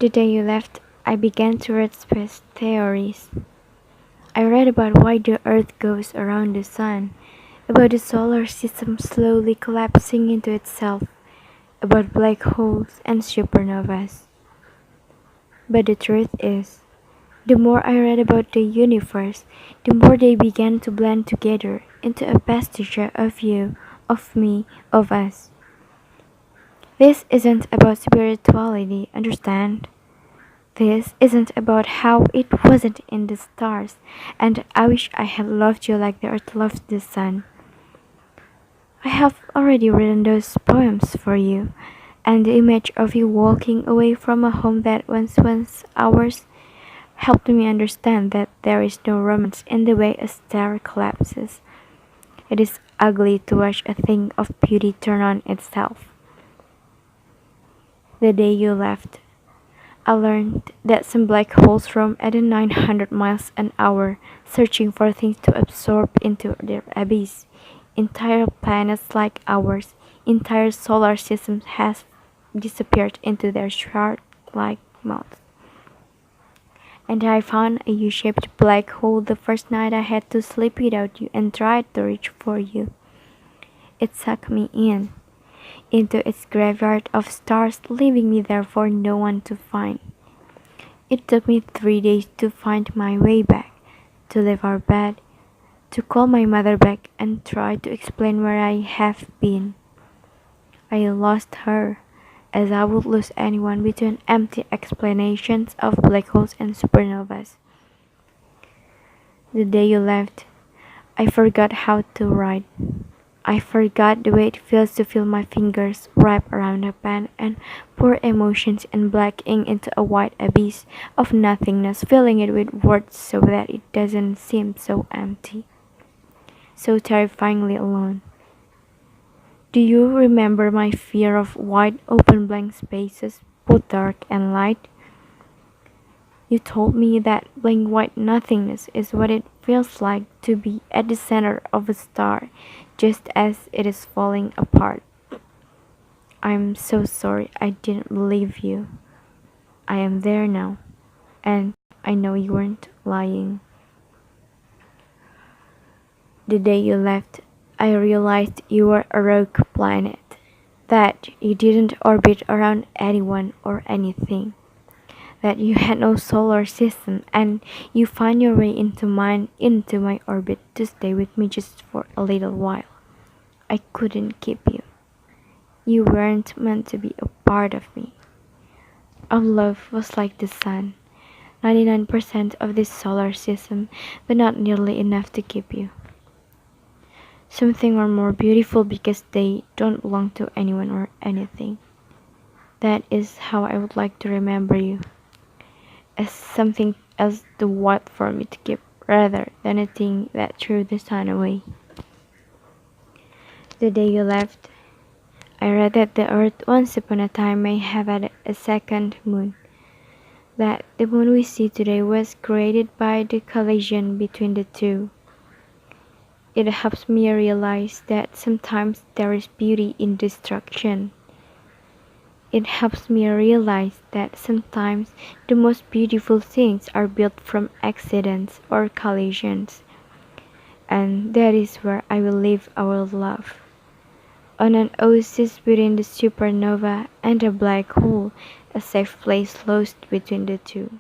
The day you left, I began to read space theories. I read about why the Earth goes around the Sun, about the solar system slowly collapsing into itself, about black holes and supernovas. But the truth is, the more I read about the universe, the more they began to blend together into a pastiche of you, of me, of us. This isn't about spirituality, understand? This isn't about how it wasn't in the stars, and I wish I had loved you like the earth loves the sun. I have already written those poems for you, and the image of you walking away from a home that once was ours helped me understand that there is no romance in the way a star collapses. It is ugly to watch a thing of beauty turn on itself. The day you left, I learned that some black holes roam at 900 miles an hour, searching for things to absorb into their abyss. Entire planets like ours, entire solar systems have disappeared into their shark-like mouths. And I found a U-shaped black hole the first night I had to sleep without you and tried to reach for you. It sucked me in, into its graveyard of stars, leaving me there for no one to find. It took me 3 days to find my way back, to leave our bed, to call my mother back and try to explain where I have been. I lost her, as I would lose anyone between empty explanations of black holes and supernovas. The day you left, I forgot how to write. I forgot the way it feels to feel my fingers wrap around a pen and pour emotions in black ink into a white abyss of nothingness, filling it with words so that it doesn't seem so empty, so terrifyingly alone. Do you remember my fear of wide open blank spaces, both dark and light? You told me that blank white nothingness is what it feels like to be at the center of a star, just as it is falling apart. I'm so sorry I didn't believe you. I am there now, and I know you weren't lying. The day you left, I realized you were a rogue planet, that you didn't orbit around anyone or anything, that you had no solar system, and you found your way into mine, into my orbit to stay with me just for a little while. I couldn't keep you. You weren't meant to be a part of me. Our love was like the sun, 99% of this solar system, but not nearly enough to keep you. Some things are more beautiful because they don't belong to anyone or anything. That is how I would like to remember you, as something else to what for me to keep, rather than a thing that threw the sun away. The day you left, I read that the earth once upon a time may have had a second moon, that the moon we see today was created by the collision between the two. It helps me realize that sometimes there is beauty in destruction. It helps me realize that sometimes the most beautiful things are built from accidents or collisions. And that is where I will live our love. On an oasis between the supernova and the black hole, a safe place lost between the two.